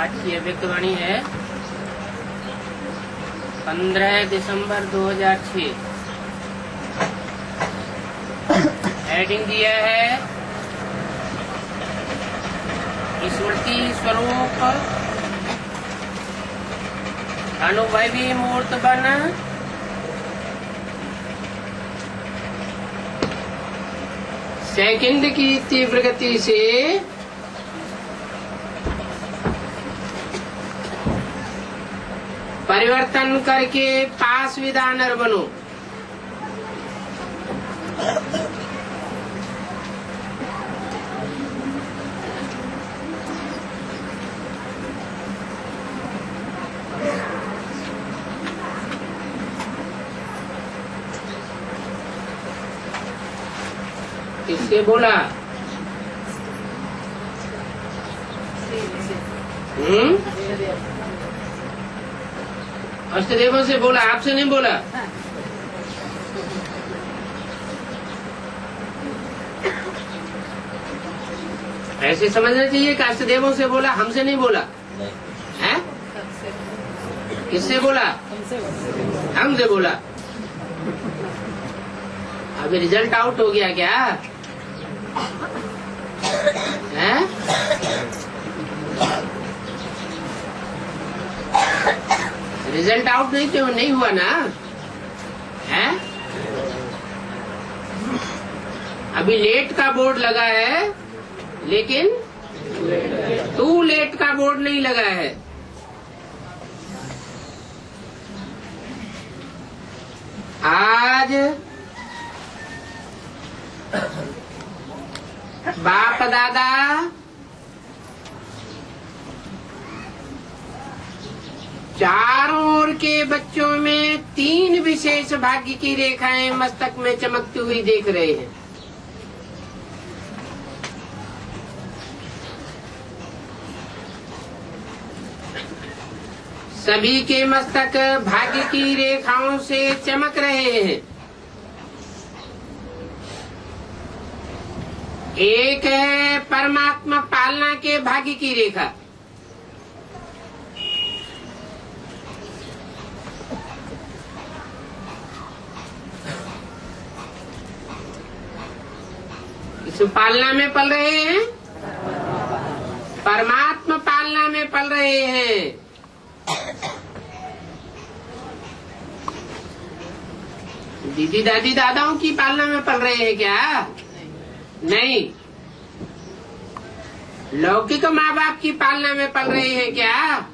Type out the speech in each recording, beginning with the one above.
आज की अभिव्यक्तिवाणी है 15 दिसंबर 2006। हेडिंग दिया है स्मृति स्वरूप अनुभवी मूर्त बन सेकंड की तीव्र गति से परिवर्तन करके पास विधानर बनो। किससे बोला? अष्टदेवों से बोला, आपसे नहीं बोला। ऐसे समझना चाहिए कि अष्टदेवों से बोला, हमसे नहीं बोला। है? किससे बोला? हमसे बोला। अभी रिजल्ट आउट हो गया क्या? है? रिजल्ट आउट नहीं हुआ ना? है? अभी लेट का बोर्ड लगा है, लेकिन टू लेट का बोर्ड नहीं लगा है। आज बाप दादा चारों ओर के बच्चों में 3 विशेष भाग्य की रेखाएं मस्तक में चमकती हुई देख रहे हैं। सभी के मस्तक भाग्य की रेखाओं से चमक रहे हैं। एक है परमात्मा पालना के भाग्य की रेखा। इस पालना में पल रहे हैं, परमात्मा पालना में पल रहे हैं। दीदी दादी दादाओं की पालना में पल रहे हैं क्या? नहीं। लौकिक माँ बाप की पालना में पल रहे हैं क्या?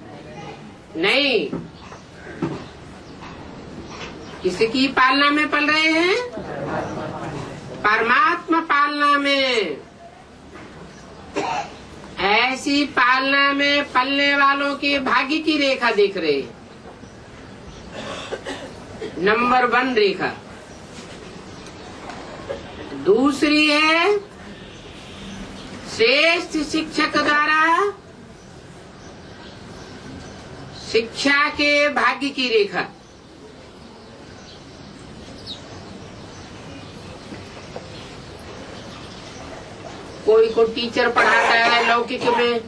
नहीं। किसकी पालना में पल रहे हैं? परमात्मा पालना में। ऐसी पालना में पलने वालों के भाग्य की रेखा देख रहे हैं। नंबर 1 रेखा। दूसरी है श्रेष्ठ शिक्षक द्वारा शिक्षा के भाग्य की रेखा। कोई को टीचर पढ़ाता है लौकिक में,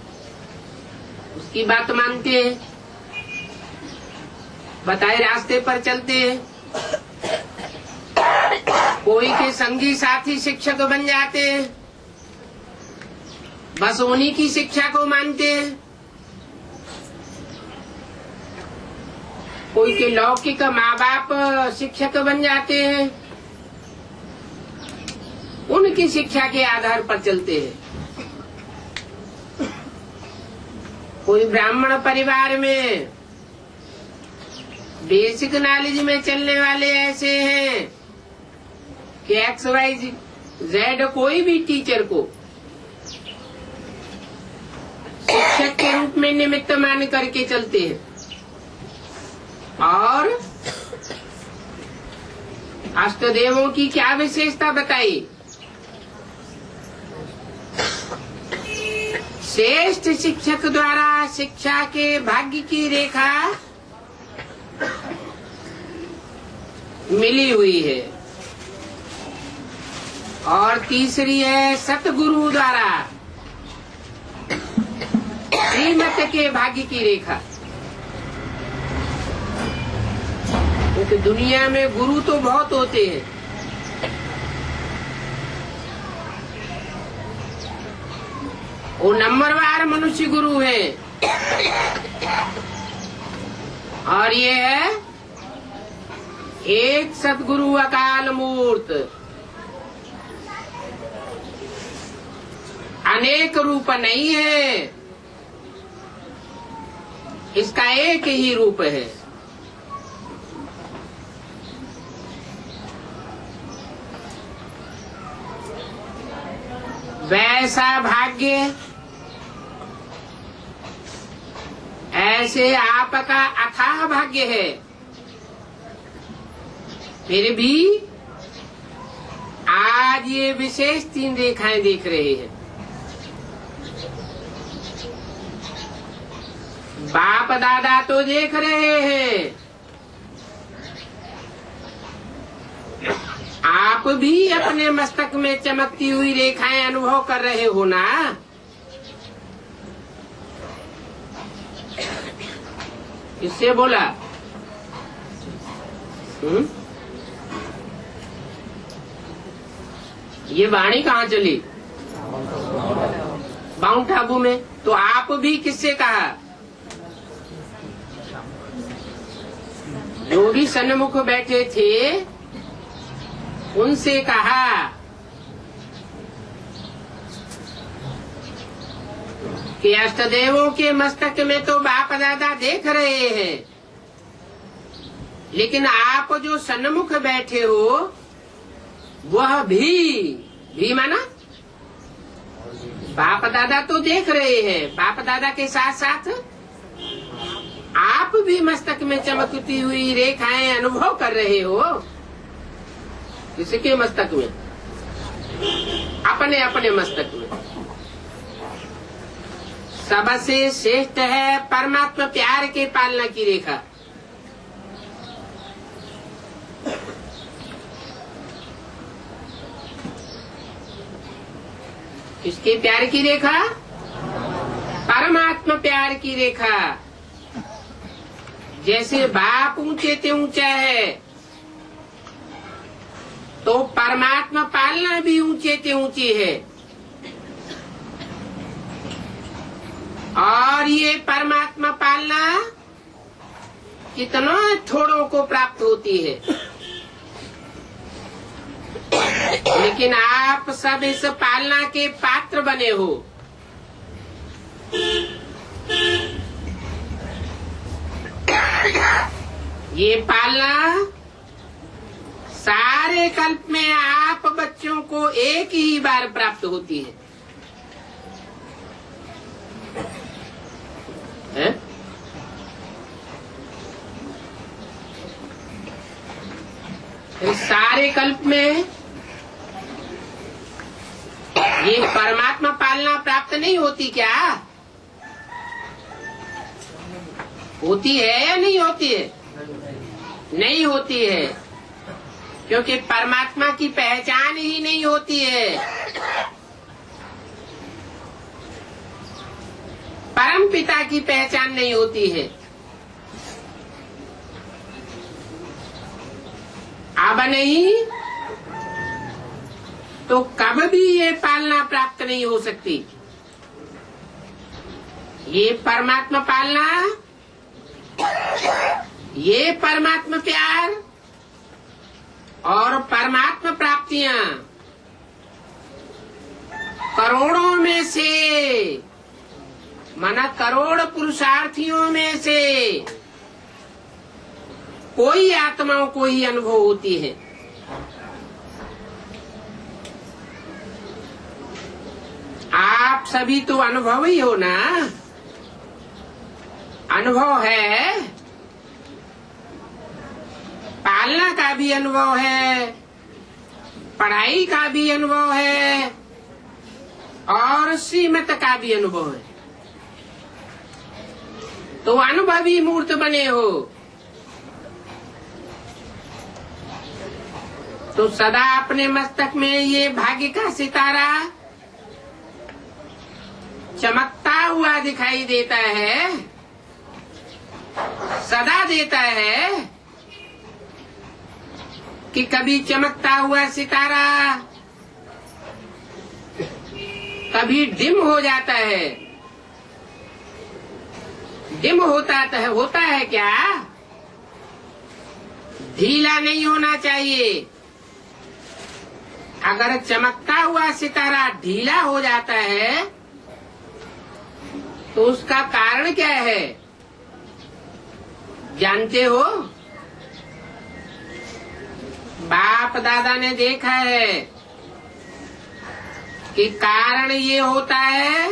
उसकी बात मानते हैं, बताए रास्ते पर चलते हैं। कोई के संगी साथी शिक्षक बन जाते हैं, बस उन्हीं की शिक्षा को मानते हैं। कोई के लौकिक माँ बाप शिक्षक बन जाते हैं, उनकी शिक्षा के आधार पर चलते हैं। कोई ब्राह्मण परिवार में बेसिक नॉलेज में चलने वाले ऐसे हैं कि XYZ कोई भी टीचर को शिक्षक के रूप में निमित्त मान करके चलते हैं। और अष्टदेवों की क्या विशेषता बताई? श्रेष्ठ शिक्षक द्वारा शिक्षा के भाग्य की रेखा मिली हुई है। और तीसरी है सतगुरु द्वारा श्रीमत के भाग्य की रेखा। क्योंकि दुनिया में गुरु तो बहुत होते हैं, वो नंबरवार मनुष्य गुरु है, और ये है एक सतगुरु अकाल मूर्त, अनेक रूप नहीं है, इसका एक ही रूप है। वैसा भाग्य ऐसे आपका अथाह भाग्य है, फिर भी आज ये विशेष 3 रेखाएं देख रहे हैं। बाप दादा तो देख रहे हैं, आप भी अपने मस्तक में चमकती हुई रेखाएं अनुभव कर रहे हो ना। किससे बोला? ये वाणी कहाँ चली? माउंट आबू में। तो आप भी किससे कहा? जो भी सन्मुख बैठे थे उनसे कहा। कि अष्टदेवों के मस्तक में तो बाप दादा देख रहे हैं, लेकिन आप जो सन्मुख बैठे हो वह भी माना बाप दादा तो देख रहे हैं, बाप दादा के साथ साथ आप भी मस्तक में चमकती हुई रेखाएं अनुभव कर रहे हो। किसके मस्तक में? अपने अपने मस्तक में। सबसे श्रेष्ठ है परमात्मा प्यार के पालना की रेखा। किसके प्यार की रेखा? परमात्मा प्यार की रेखा। जैसे बाप ऊंचे ते ऊंचा है, तो परमात्मा पालना भी ऊंचे ते ऊंची है। और ये परमात्मा पालना कितना थोड़ों को प्राप्त होती है, लेकिन आप सब इस पालना के पात्र बने हो। ये पालना सारे कल्प में आप बच्चों को एक ही बार प्राप्त होती है। सारे कल्प में ये परमात्मा पालना प्राप्त नहीं होती क्या? होती है या नहीं होती है? नहीं होती है, क्योंकि परमात्मा की पहचान ही नहीं होती है। परम पिता की पहचान नहीं होती है। अब नहीं तो कब भी ये पालना प्राप्त नहीं हो सकती। ये परमात्मा पालना, ये परमात्मा प्यार और परमात्मा प्राप्तियां करोड़ों में से, माना करोड़ पुरुषार्थियों में से कोई आत्माओं को ही अनुभव होती है। आप सभी तो अनुभवी हो ना। अनुभव है, पालना का भी अनुभव है, पढ़ाई का भी अनुभव है और श्रीमत का भी अनुभव है। तो अनुभवी मूर्त बने हो। तो सदा अपने मस्तक में ये भाग्य का सितारा चमकता हुआ दिखाई देता है, सदा देता है कि कभी चमकता हुआ सितारा कभी डिम हो जाता है। डिम होता है क्या? ढीला नहीं होना चाहिए। अगर चमकता हुआ सितारा ढीला हो जाता है तो उसका कारण क्या है जानते हो? बाप दादा ने देखा है कि कारण ये होता है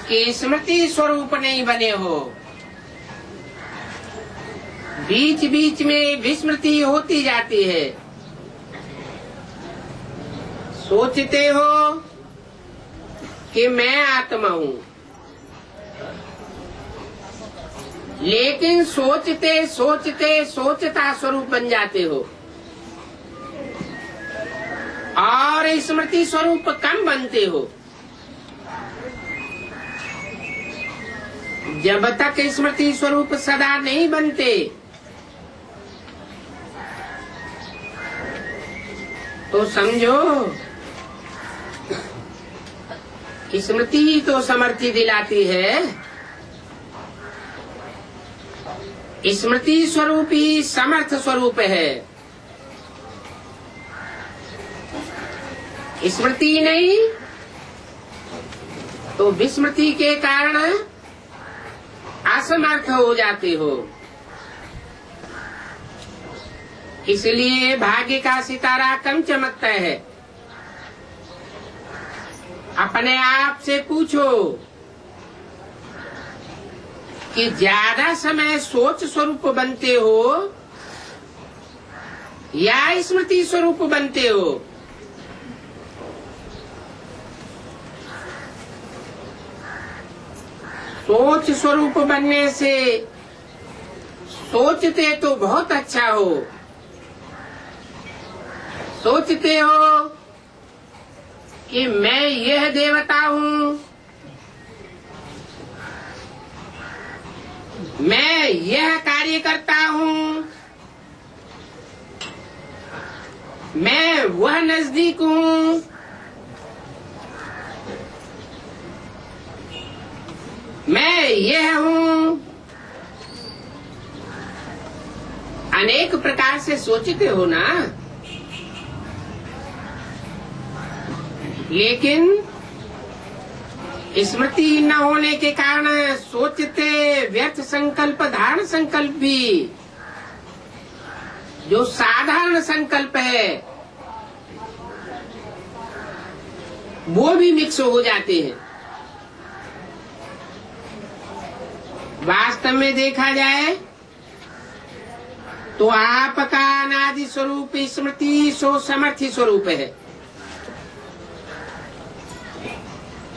कि स्मृति स्वरूप नहीं बने हो। बीच बीच में विस्मृति होती जाती है। सोचते हो कि मैं आत्मा हूँ, लेकिन सोचते सोचते सोचता स्वरूप बन जाते हो और स्मृति स्वरूप कम बनते हो। जब तक स्मृति स्वरूप सदा नहीं बनते तो समझो स्मृति ही तो समर्थी दिलाती है। स्मृति स्वरूप ही समर्थ स्वरूप है। स्मृति नहीं तो विस्मृति के कारण असमर्थ हो जाते हो। इसलिए भाग्य का सितारा कम चमकता है। अपने आप से पूछो कि ज्यादा समय सोच स्वरूप बनते हो या स्मृति स्वरूप बनते हो? सोच स्वरूप बनने से सोचते तो बहुत अच्छा हो। सोचते हो कि मैं यह देवता हूँ, मैं यह कार्य करता हूँ, मैं वह नजदीक हूँ, मैं यह हूँ। अनेक प्रकार से सोचते हो ना, लेकिन स्मृति न होने के कारण सोचते व्यर्थ संकल्प, धारण संकल्प भी, जो साधारण संकल्प है, वो भी मिक्स हो जाते हैं। वास्तव में देखा जाए तो आपका अनादि स्वरूप स्मृति सो समर्थी स्वरूप है।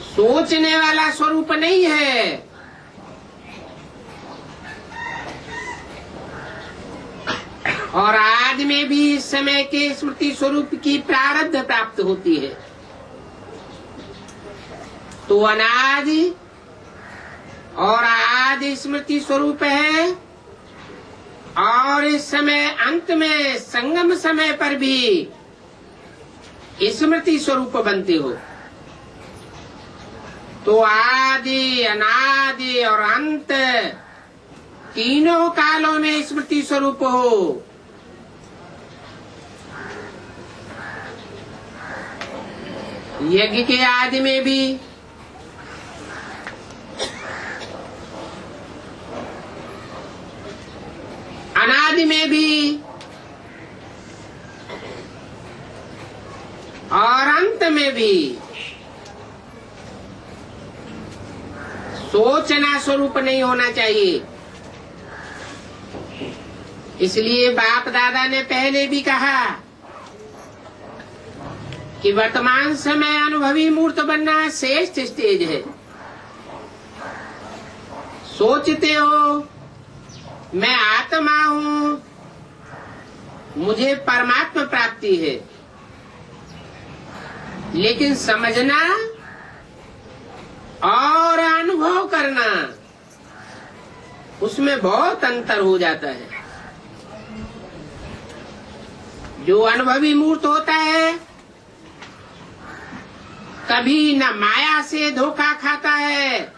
सोचने वाला स्वरूप नहीं है। और आज में भी इस समय के स्मृति स्वरूप की प्रारब्ध प्राप्त होती है। तो अनादि और आदि स्मृति स्वरूप है और इस समय अंत में संगम समय पर भी स्मृति स्वरूप बनते हो। तो आदि, अनादि और अंत तीनों कालों में स्मृति स्वरूप हो। यज्ञ के आदि में भी, अनादि में भी और अंत में भी सोचना स्वरूप नहीं होना चाहिए। इसलिए बाप दादा ने पहले भी कहा कि वर्तमान समय अनुभवी मूर्त बनना श्रेष्ठ स्टेज है। सोचते हो मैं आत्मा हूँ, मुझे परमात्मा प्राप्ति है, लेकिन समझना और अनुभव करना, उसमें बहुत अंतर हो जाता है। जो अनुभवी मूर्त होता है कभी न माया से धोखा खाता है,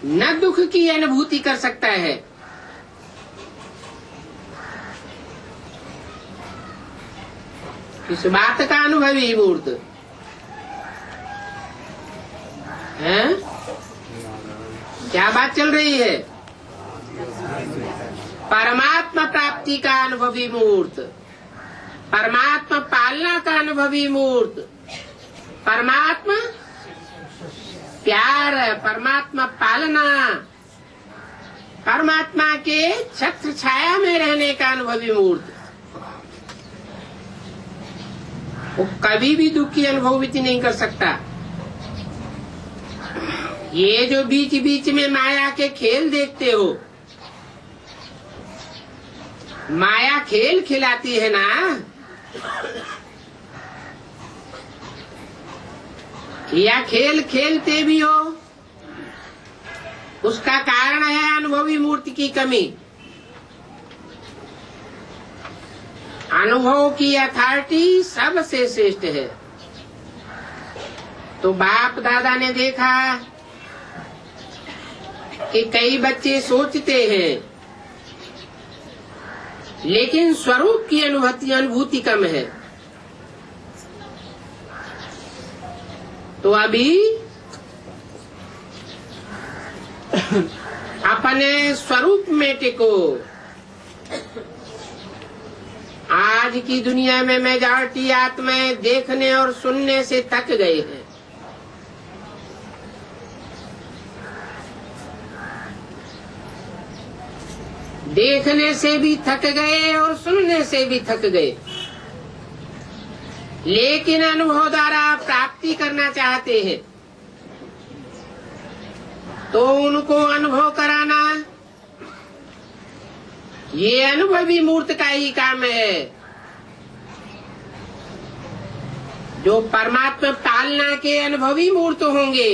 न दुख की अनुभूति कर सकता है। इस बात का अनुभवी मूर्त है। क्या बात चल रही है? परमात्मा प्राप्ति का अनुभवी मूर्त, परमात्मा पालना का अनुभवी मूर्त, परमात्मा प्यार, परमात्मा पालना, परमात्मा के छत्र छाया में रहने का अनुभवी मूर्त, वो कभी भी दुख की अनुभूति नहीं कर सकता। ये जो बीच बीच में माया के खेल देखते हो, माया खेल खिलाती है ना, या खेल खेलते भी हो, उसका कारण है अनुभवी मूर्ति की कमी। अनुभव की अथॉरिटी सबसे श्रेष्ठ है। तो बाप दादा ने देखा कि कई बच्चे सोचते हैं लेकिन स्वरूप की अनुभूति कम है। तो अभी अपने स्वरूप में टिको। आज की दुनिया में मेजॉरिटी आत्माएं देखने और सुनने से थक गए हैं। देखने से भी थक गए और सुनने से भी थक गए, लेकिन अनुभव द्वारा प्राप्ति करना चाहते हैं। तो उनको अनुभव कराना ये अनुभवी मूर्त का ही काम है। जो परमात्मा पालना के अनुभवी मूर्त होंगे,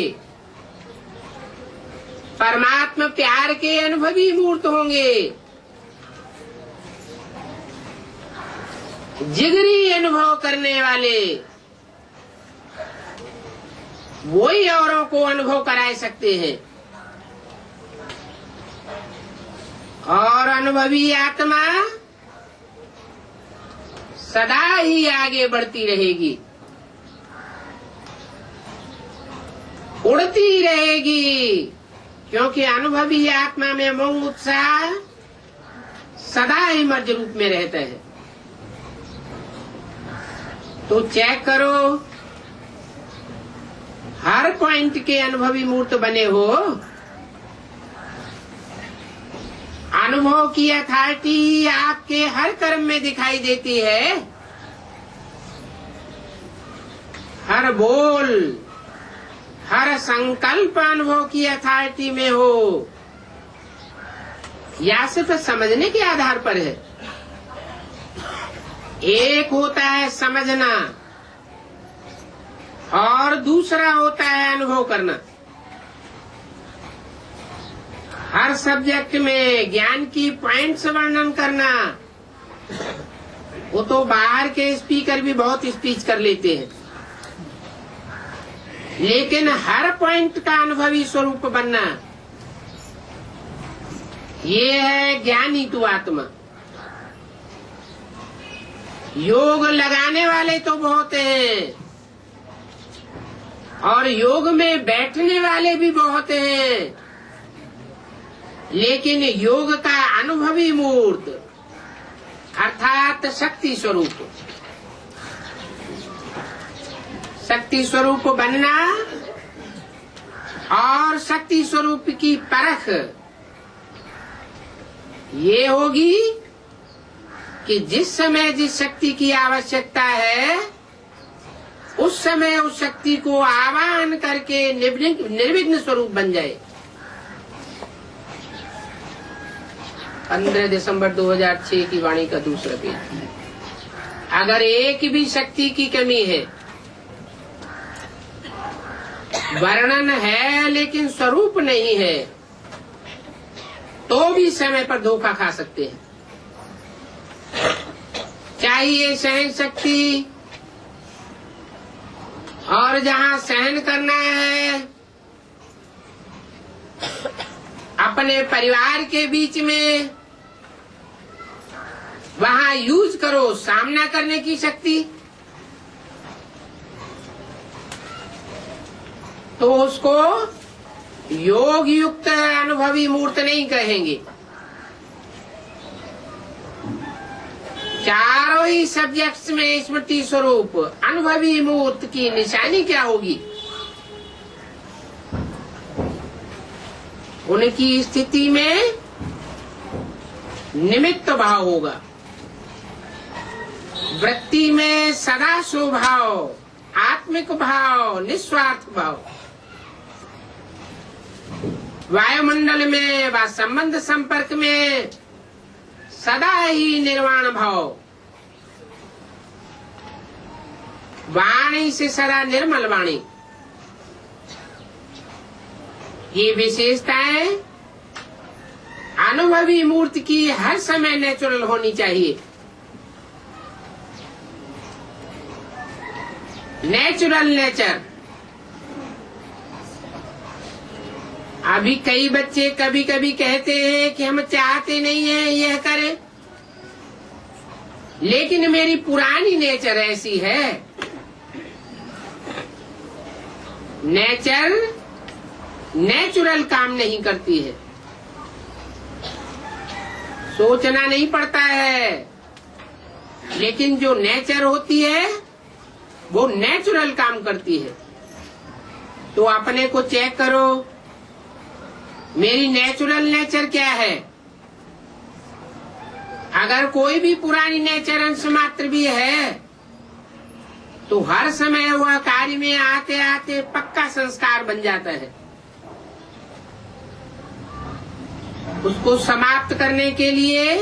परमात्मा प्यार के अनुभवी मूर्त होंगे, जिगरी अनुभव करने वाले, वही औरों को अनुभव करा सकते हैं। और अनुभवी आत्मा सदा ही आगे बढ़ती रहेगी, उड़ती रहेगी, क्योंकि अनुभवी आत्मा में मोह उत्साह सदा ही मर्ज रूप में रहता है। तो चेक करो, हर पॉइंट के अनुभवी मूर्त बने हो। अनुभव की अथॉरिटी आपके हर कर्म में दिखाई देती है। हर बोल, हर संकल्प अनुभव की अथॉरिटी में हो, या सिर्फ समझने के आधार पर है। एक होता है समझना और दूसरा होता है अनुभव करना। हर सब्जेक्ट में ज्ञान की पॉइंट्स वर्णन करना, वो तो बाहर के स्पीकर भी बहुत स्पीच कर लेते हैं, लेकिन हर पॉइंट का अनुभवी स्वरूप बनना, ये है ज्ञानी तू आत्मा। योग लगाने वाले तो बहुत हैं और योग में बैठने वाले भी बहुत हैं, लेकिन योग का अनुभवी मूर्त अर्थात शक्ति स्वरूप, शक्ति स्वरूप बनना और शक्ति स्वरूप की परख ये होगी कि जिस समय जिस शक्ति की आवश्यकता है उस समय उस शक्ति को आवाहन करके निर्विघ्न स्वरूप बन जाए। 15 दिसंबर 2006 की वाणी का दूसरा पेज। अगर एक भी शक्ति की कमी है वर्णन है लेकिन स्वरूप नहीं है, तो भी समय पर धोखा खा सकते हैं। चाहिए सहन शक्ति, और जहाँ सहन करना है अपने परिवार के बीच में, वहाँ यूज करो सामना करने की शक्ति, तो उसको योग युक्त अनुभवी मूर्त नहीं कहेंगे। चारों ही सब्जेक्ट्स में स्मृति स्वरूप अनुभवी मूर्त की निशानी क्या होगी? उनकी स्थिति में निमित्त भाव होगा, वृत्ति में सदा स्वभाव, आत्मिक भाव, निस्वार्थ भाव, वायुमंडल में व संबंध संपर्क में सदा ही निर्वाण भाव, वाणी से सदा निर्मल वाणी। ये विशेषताएं अनुभवी मूर्ति की हर समय नेचुरल होनी चाहिए। Natural nature. अभी कई बच्चे कभी कभी कहते हैं कि हम चाहते नहीं हैं यह करें, लेकिन मेरी पुरानी नेचर ऐसी है। नेचर नेचुरल काम नहीं करती है, सोचना नहीं पड़ता है, लेकिन जो नेचर होती है वो नेचुरल काम करती है। तो अपने को चेक करो, मेरी नेचुरल नेचर क्या है? अगर कोई भी पुरानी नेचर अंश मात्र भी है तो हर समय वह कार्य में आते आते पक्का संस्कार बन जाता है। उसको समाप्त करने के लिए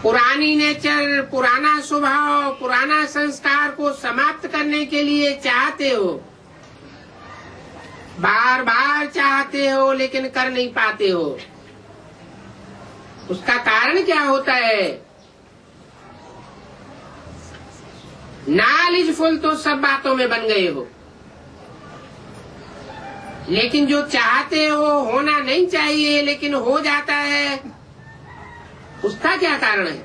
पुरानी नेचर, पुराना स्वभाव, पुराना संस्कार को समाप्त करने के लिए चाहते हो, बार बार चाहते हो, लेकिन कर नहीं पाते हो। उसका कारण क्या होता है? नॉलेजफुल तो सब बातों में बन गए हो, लेकिन जो चाहते हो होना नहीं चाहिए लेकिन हो जाता है, उसका क्या कारण है?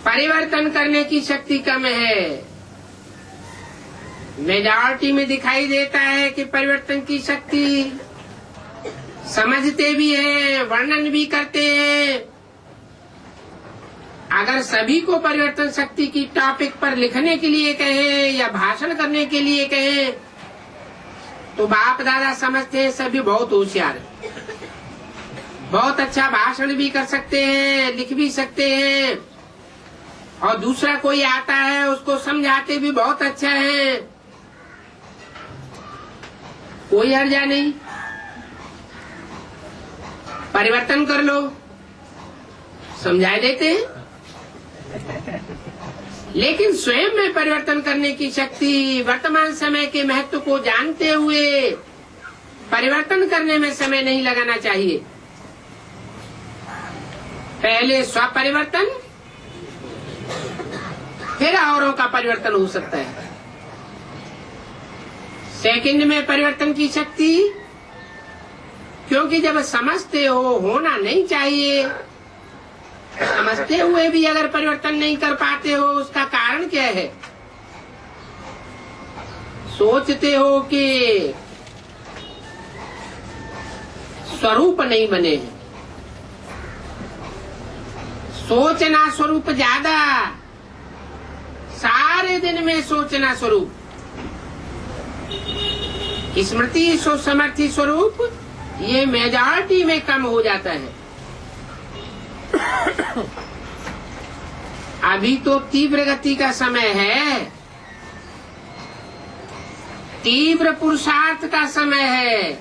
परिवर्तन करने की शक्ति कम है। मेजॉरिटी में दिखाई देता है कि परिवर्तन की शक्ति समझते भी हैं, वर्णन भी करते हैं। अगर सभी को परिवर्तन शक्ति की टॉपिक पर लिखने के लिए कहें या भाषण करने के लिए कहें तो बाप दादा समझते हैं सभी बहुत होशियार है, बहुत अच्छा भाषण भी कर सकते हैं, लिख भी सकते हैं, और दूसरा कोई आता है उसको समझाते भी बहुत अच्छा है। कोई हर्जा नहीं, परिवर्तन कर लो, समझा देते हैं। लेकिन स्वयं में परिवर्तन करने की शक्ति, वर्तमान समय के महत्व को जानते हुए परिवर्तन करने में समय नहीं लगाना चाहिए। पहले स्व परिवर्तन, फिर औरों का परिवर्तन हो सकता है। सेकंड में परिवर्तन की शक्ति, क्योंकि जब समझते हो होना नहीं चाहिए, समझते हुए भी अगर परिवर्तन नहीं कर पाते हो, उसका कारण क्या है? सोचते हो कि स्वरूप नहीं बने हैं। सोचना स्वरूप ज्यादा, सारे दिन में सोचना स्वरूप, स्मृति समर्थी स्वरूप, ये मेजॉरिटी में कम हो जाता है। अभी तो तीव्र गति का समय है, तीव्र पुरुषार्थ का समय है।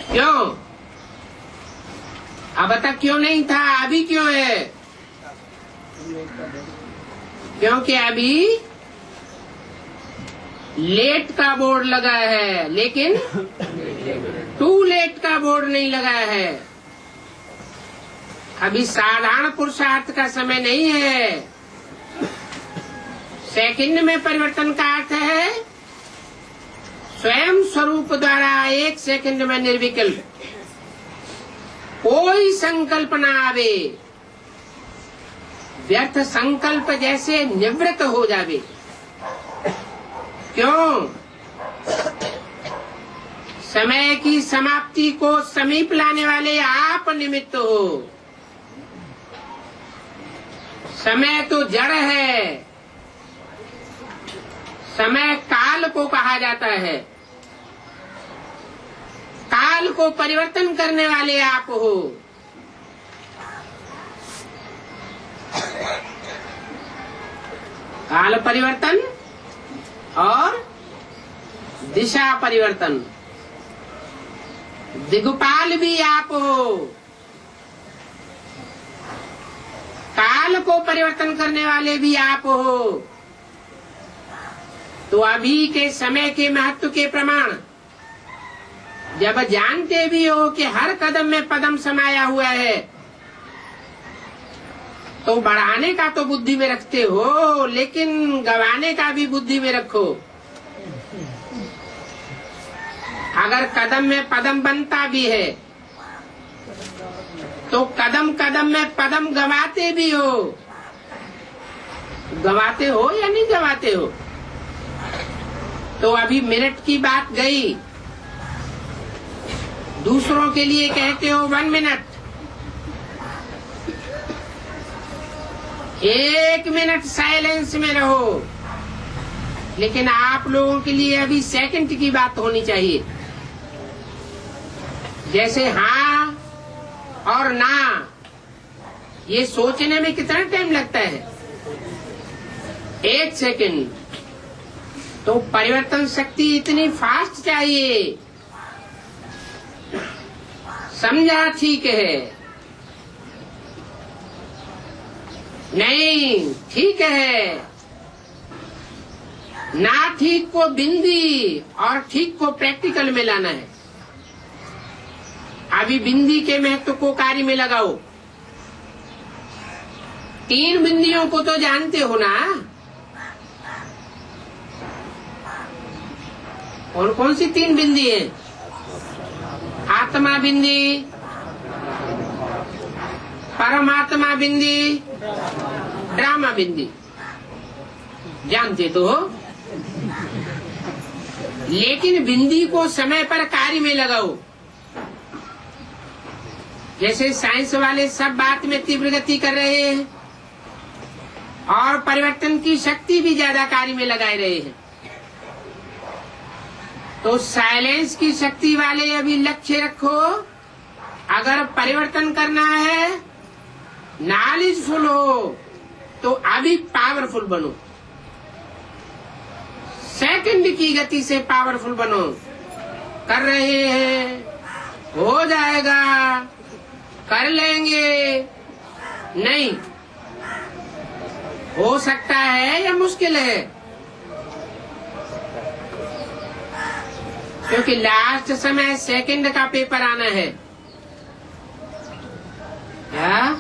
क्यों? अब तक क्यों नहीं था, अभी क्यों है? क्योंकि अभी लेट का बोर्ड लगा है, लेकिन टू लेट का बोर्ड नहीं लगा है। अभी साधारण पुरुषार्थ का समय नहीं है। सेकंड में परिवर्तन का अर्थ है स्वयं स्वरूप द्वारा 1 सेकंड में निर्विकल्प कोई संकल्प न आवे, व्यर्थ संकल्प जैसे निवृत्त हो जावे। क्यों? समय की समाप्ति को समीप लाने वाले आप निमित्त हो। समय तो जड़ है, समय काल को कहा जाता है। काल को परिवर्तन करने वाले आप हो। काल परिवर्तन और दिशा परिवर्तन, दिग्पाल भी आप हो। काल को परिवर्तन करने वाले भी आप हो। तो अभी के समय के महत्व के प्रमाण जब जानते भी हो कि हर कदम में पदम समाया हुआ है, तो बढ़ाने का तो बुद्धि में रखते हो, लेकिन गंवाने का भी बुद्धि में रखो। अगर कदम में पदम बनता भी है तो कदम कदम में पदम गंवाते भी हो। गंवाते हो या नहीं गंवाते हो? तो अभी मिनट की बात गई, दूसरों के लिए कहते हो 1 मिनट। 1 मिनट साइलेंस में रहो, लेकिन आप लोगों के लिए अभी सेकंड की बात होनी चाहिए। जैसे हाँ और ना, ये सोचने में कितना टाइम लगता है? 1 सेकंड। तो परिवर्तन शक्ति इतनी फास्ट चाहिए। समझा? ठीक है? नहीं ठीक है। ना ठीक को बिंदी और ठीक को प्रैक्टिकल में लाना है। अभी बिंदी के महत्व को कार्य में लगाओ। 3 बिंदियों को तो जानते हो ना? कौन कौन सी 3 बिंदी है? आत्मा बिंदी, परमात्मा बिंदी, ड्रामा बिंदी। जानते तो हो, लेकिन बिंदी को समय पर कार्य में लगाओ। जैसे साइंस वाले सब बात में तीव्र गति कर रहे हैं और परिवर्तन की शक्ति भी ज्यादा कार्य में लगाए रहे हैं, तो साइलेंस की शक्ति वाले अभी लक्ष्य रखो। अगर परिवर्तन करना है, नॉलेजफुल हो, तो अभी पावरफुल बनो। सेकंड की गति से पावरफुल बनो। कर रहे हैं, हो जाएगा, कर लेंगे, नहीं हो सकता है या मुश्किल है? क्योंकि लास्ट समय सेकंड का पेपर आना है। क्या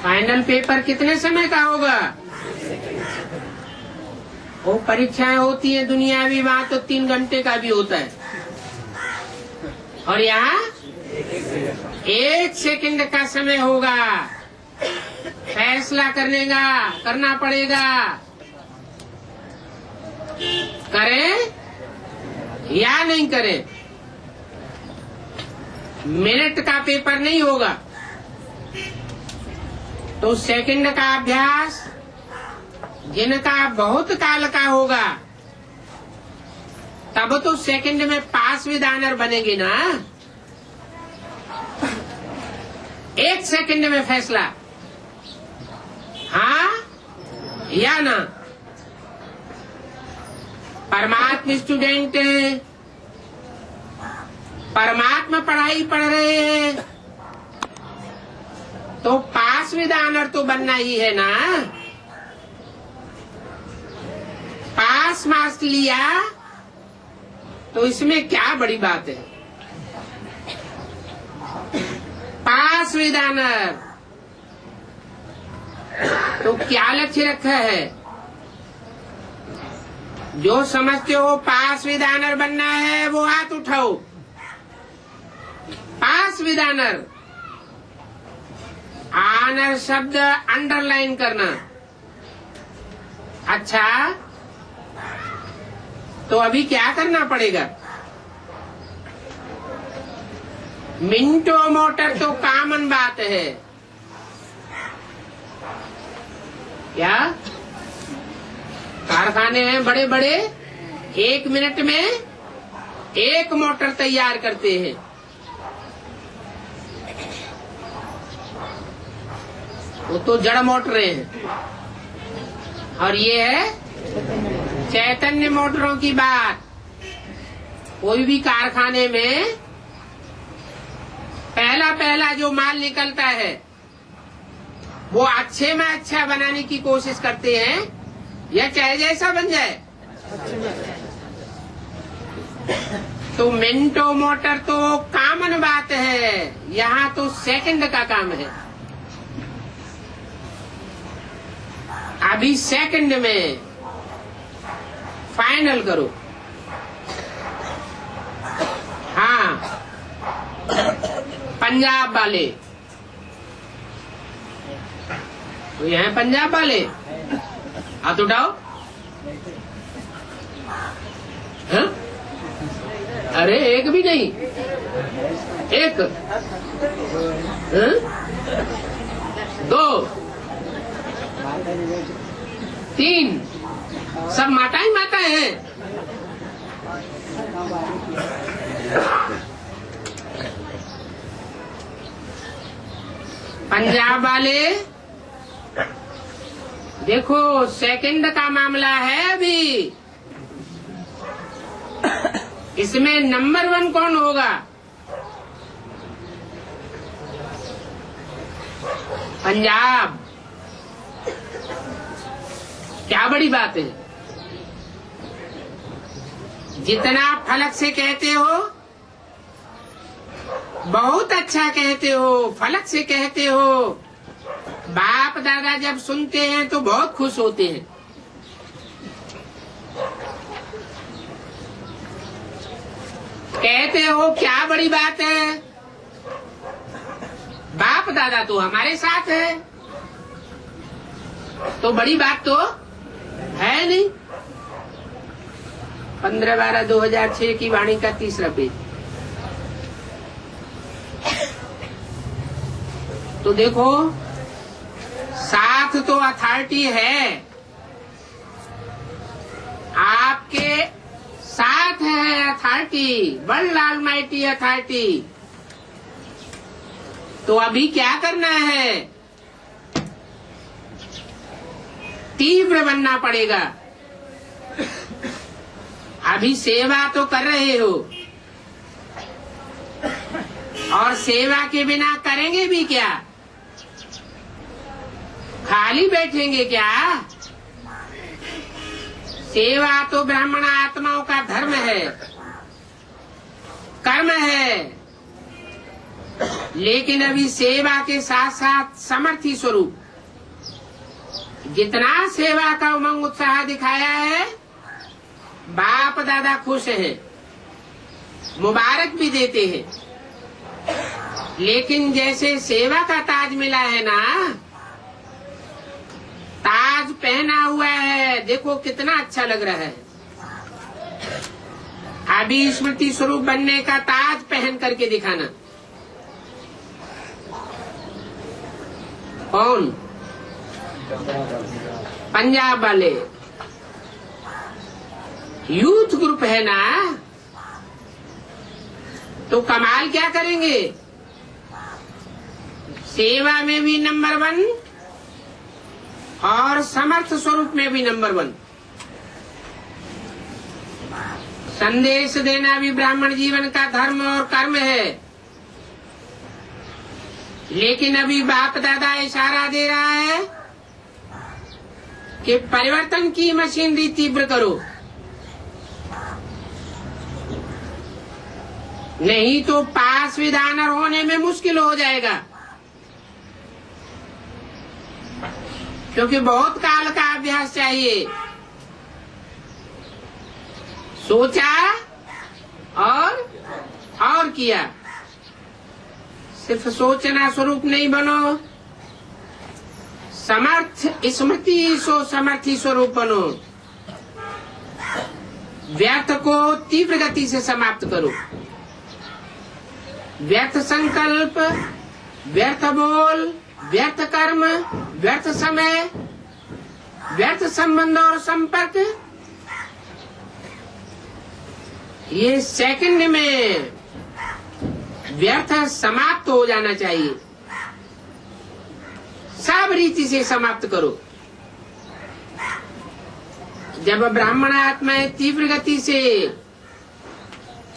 फाइनल पेपर कितने समय का होगा? वो परीक्षाएं होती है दुनियावी, वहां तो 3 घंटे का भी होता है, और यहाँ 1 सेकंड का समय होगा। फैसला करना पड़ेगा। करें या नहीं करें? मिनट का पेपर नहीं होगा, तो सेकंड का अभ्यास जिनका बहुत काल का होगा, तब तो सेकंड में पास विद ऑनर बनेगी ना। 1 सेकंड में फैसला, हाँ या ना। परमात्मा स्टूडेंट हैं, परमात्मा पढ़ाई पढ़ रहे हैं, तो पास विद ऑनर तो बनना ही है ना। पास मार्क्स लिया तो इसमें क्या बड़ी बात है। पास विद ऑनर, तो क्या लक्ष्य रखा है? जो समझते हो पास विद ऑनर बनना है वो हाथ उठाओ। पास विद ऑनर, ऑनर शब्द अंडरलाइन करना। अच्छा, तो अभी क्या करना पड़ेगा? मिनटो मोटर तो कॉमन बात है। क्या कारखाने हैं बड़े बड़े, 1 मिनट में 1 मोटर तैयार करते हैं। वो तो जड़ मोटरें हैं, और ये है चैतन्य मोटरों की बात। कोई भी कारखाने में पहला जो माल निकलता है वो अच्छे में अच्छा बनाने की कोशिश करते हैं, या चाहे जैसा बन जाए। तो मिनटो मोटर तो कॉमन बात है, यहाँ तो सेकंड का काम है। अभी सेकंड में फाइनल करो। हाँ, पंजाब वाले तो यहाँ पंजाब वाले हाथ उठाओ। हाँ? अरे एक भी नहीं, एक, हाँ? 2, 3, सब माता ही माता है। पंजाब वाले देखो, सेकंड का मामला है अभी। इसमें नंबर 1 कौन होगा? पंजाब। क्या बड़ी बात है? जितना फलक से कहते हो, बहुत अच्छा कहते हो, फलक से कहते हो, बाप दादा जब सुनते हैं तो बहुत खुश होते हैं। कहते हो क्या बड़ी बात है, बाप दादा तो हमारे साथ है, तो बड़ी बात तो है नहीं। 15/12/2006 की वाणी का 3रा पेज। तो देखो, साथ तो अथॉरिटी है, आपके साथ है अथॉरिटी, वर्ल्ड ऑलमाइटी अथॉरिटी। तो अभी क्या करना है? तीव्र बनना पड़ेगा। अभी सेवा तो कर रहे हो, और सेवा के बिना करेंगे भी क्या? खाली बैठेंगे क्या? सेवा तो ब्राह्मण आत्माओं का धर्म है, कर्म है। लेकिन अभी सेवा के साथ साथ समर्थी स्वरूप जितना सेवा का उमंग उत्साह दिखाया है, बाप दादा खुश हैं, मुबारक भी देते हैं। लेकिन जैसे सेवा का ताज मिला है ना, ताज पहना हुआ है, देखो कितना अच्छा लग रहा है। अभी स्मृति स्वरूप बनने का ताज पहन करके दिखाना। कौन? पंजाब वाले यूथ ग्रुप है ना, तो कमाल क्या करेंगे? सेवा में भी नंबर 1 और समर्थ स्वरूप में भी नंबर 1। संदेश देना भी ब्राह्मण जीवन का धर्म और कर्म है। लेकिन अभी बाप दादा इशारा दे रहा है कि परिवर्तन की मशीनरी तीव्र करो। नहीं तो पास विधान होने में मुश्किल हो जाएगा, क्योंकि बहुत काल का अभ्यास चाहिए। सोचा और किया। सिर्फ सोचना स्वरूप नहीं बनो, समर्थ स्मृति सो समर्थी स्वरूप बनो। व्यर्थ को तीव्र गति से समाप्त करो। व्यर्थ संकल्प, व्यर्थ बोल, व्यर्थ कर्म, व्यर्थ समय, व्यर्थ संबंध और संपर्क, ये सेकंड में व्यर्थ समाप्त हो जाना चाहिए। सब रीति से समाप्त करो। जब ब्राह्मण आत्माएं तीव्र गति से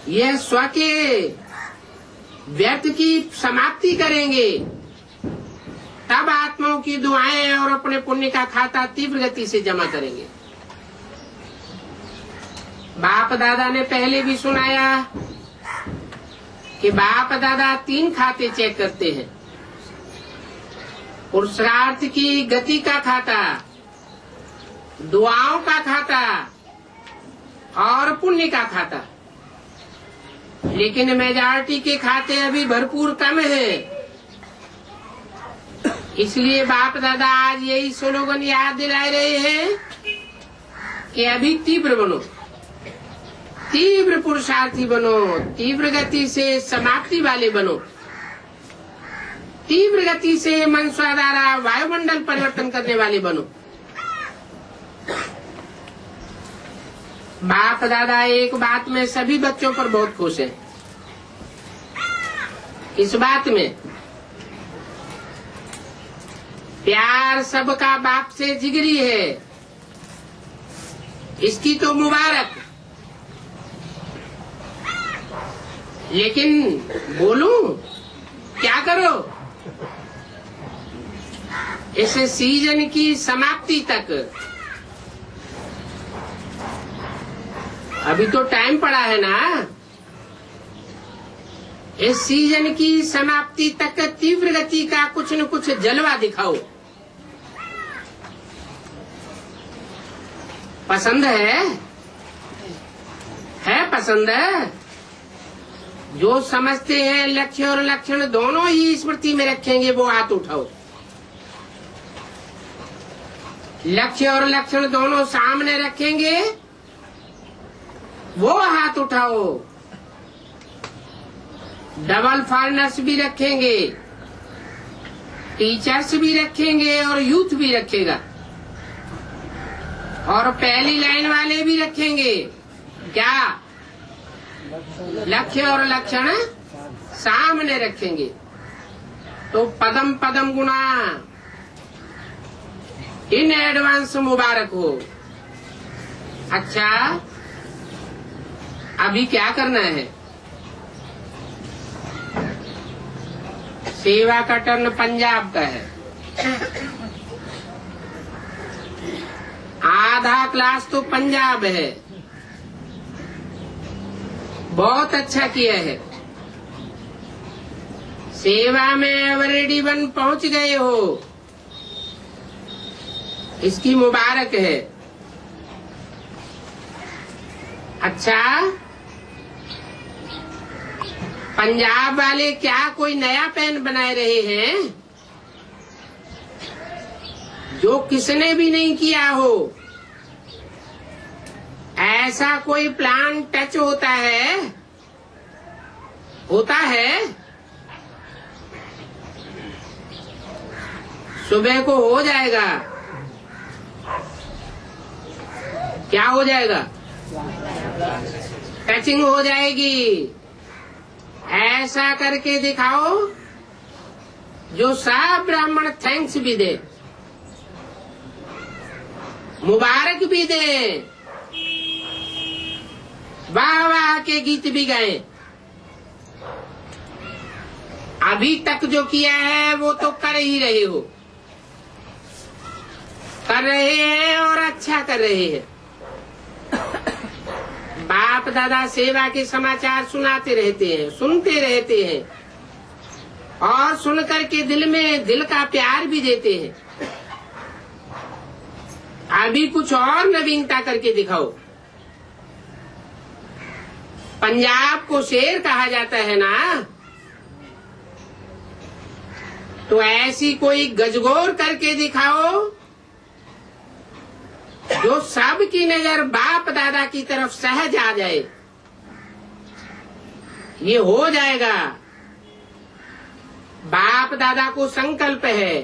यह स्व के व्यर्थ की समाप्ति करेंगे, तब आत्माओं की दुआएं और अपने पुण्य का खाता तीव्र गति से जमा करेंगे। बाप दादा ने पहले भी सुनाया कि बाप दादा 3 खाते चेक करते हैं। पुरुषार्थ की गति का खाता, दुआओं का खाता और पुण्य का खाता। लेकिन मेजॉरिटी के खाते अभी भरपूर कम है। इसलिए बाप दादा आज यही स्लोगन याद दिला रहे हैं कि अभी तीव्र बनो, तीव्र पुरुषार्थी बनो, तीव्र गति से समाप्ति वाले बनो, तीव्र गति से मन द्वारा वायुमंडल परिवर्तन करने वाले बनो। बाप दादा एक बात में सभी बच्चों पर बहुत खुश है। इस बात में प्यार सबका बाप से जिगरी है, इसकी तो मुबारक। लेकिन बोलूं क्या करो, इस सीजन की समाप्ति तक अभी तो टाइम पड़ा है ना। इस सीजन की समाप्ति तक तीव्र गति का कुछ न कुछ जलवा दिखाओ। पसंद है पसंद है। जो समझते हैं लक्ष्य और लक्षण दोनों ही स्मृति में रखेंगे वो हाथ उठाओ। लक्ष्य और लक्षण दोनों सामने रखेंगे वो हाथ उठाओ। डबल फॉरनर्स भी रखेंगे, टीचर्स भी रखेंगे और यूथ भी रखेगा, और पहली लाइन वाले भी रखेंगे। क्या लक्ष्य और लक्षण सामने रखेंगे तो पदम पदम गुना इन एडवांस मुबारक हो। अच्छा, अभी क्या करना है? सेवा का टर्न पंजाब का है। आधा क्लास तो पंजाब है। बहुत अच्छा किया है। सेवा में एवरेडी 1 पहुंच गए हो, इसकी मुबारक है। अच्छा, पंजाब वाले क्या कोई नया पेन बनाए रहे हैं जो किसने भी नहीं किया हो? ऐसा कोई प्लान टच होता है? सुबह को हो जाएगा। क्या हो जाएगा? टचिंग हो जाएगी। ऐसा करके दिखाओ जो सब ब्राह्मण थैंक्स भी दे, मुबारक भी दे, वाह वाह के गीत भी गाएं। अभी तक जो किया है वो तो कर ही रहे हो, कर रहे हैं और अच्छा कर रहे हैं। बाप बाप दादा सेवा के समाचार सुनाते रहते हैं, सुनते रहते हैं और सुन करके दिल में दिल का प्यार भी देते हैं। अभी कुछ और नवीनता करके दिखाओ। पंजाब को शेर कहा जाता है ना, तो ऐसी कोई गजगोर करके दिखाओ जो सबकी नजर बाप दादा की तरफ सहज आ जाए। ये हो जाएगा। बाप दादा को संकल्प है,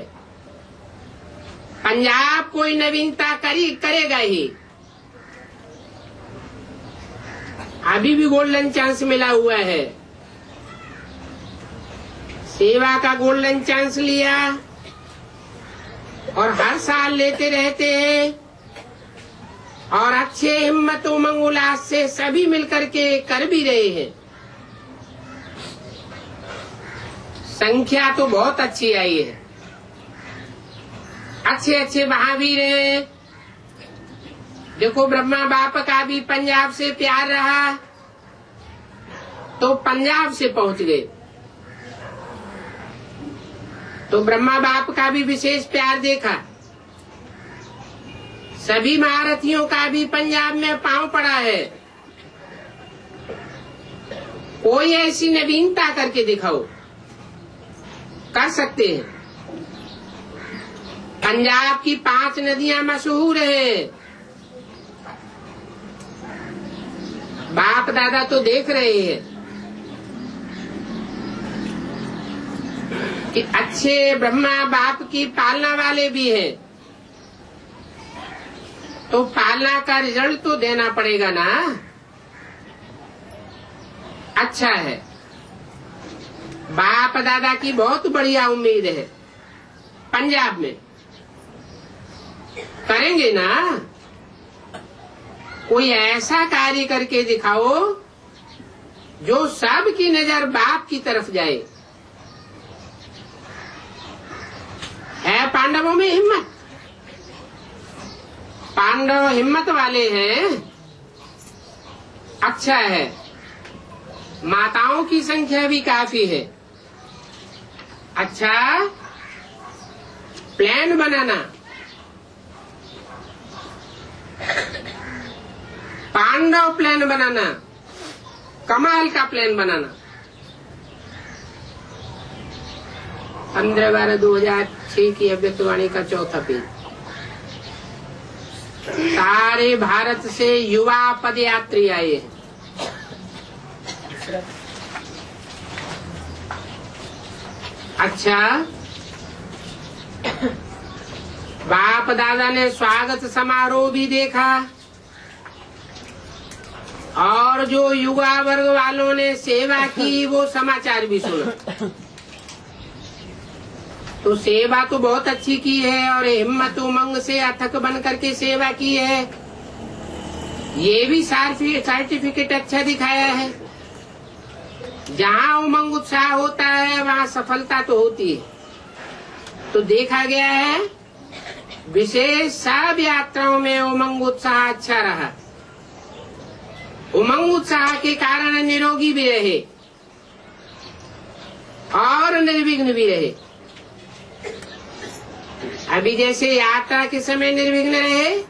पंजाब कोई नवीनता करेगा ही। अभी भी गोल्डन चांस मिला हुआ है, सेवा का गोल्डन चांस लिया और हर साल लेते रहते हैं और अच्छे हिम्मत उमंग उल्लास से सभी मिलकर के कर भी रहे हैं। संख्या तो बहुत अच्छी आई है, अच्छे अच्छे महावीर हैं। देखो ब्रह्मा बाप का भी पंजाब से प्यार रहा तो पंजाब से पहुंच गए, तो ब्रह्मा बाप का भी विशेष प्यार देखा। सभी महारथियों का भी पंजाब में पांव पड़ा है। कोई ऐसी नवीनता करके दिखाओ, कर सकते हैं। पंजाब की 5 नदियां मशहूर हैं। बाप दादा तो देख रहे हैं कि अच्छे ब्रह्मा बाप की पालना वाले भी हैं, तो पालना का रिजल्ट तो देना पड़ेगा ना। अच्छा है, बाप दादा की बहुत बढ़िया उम्मीद है। पंजाब में करेंगे ना, कोई ऐसा कार्य करके दिखाओ जो सबकी नजर बाप की तरफ जाए। है पांडवों में हिम्मत, पांडव हिम्मत वाले हैं। अच्छा है, माताओं की संख्या भी काफी है। अच्छा, प्लान बनाना, पांडव प्लान बनाना, कमाल का प्लान बनाना। 15/12/2006 की अव्यक्तवाणी का 4था पेज। सारे भारत से युवा पदयात्री आए हैं। अच्छा, बाप दादा ने स्वागत समारोह भी देखा और जो युवा वर्ग वालों ने सेवा की वो समाचार भी सुना। तो सेवा तो बहुत अच्छी की है और हिम्मत उमंग से अथक बन करके सेवा की है। ये भी सर्टिफिकेट अच्छा दिखाया है। जहाँ उमंग उत्साह होता है वहाँ सफलता तो होती है। तो देखा गया है विशेष सब यात्राओं में उमंग उत्साह अच्छा रहा। उमंग उत्साह के कारण निरोगी भी रहे और निर्विघ्न भी रहे। अभी जैसे यात्रा के समय निर्विघ्न रहे,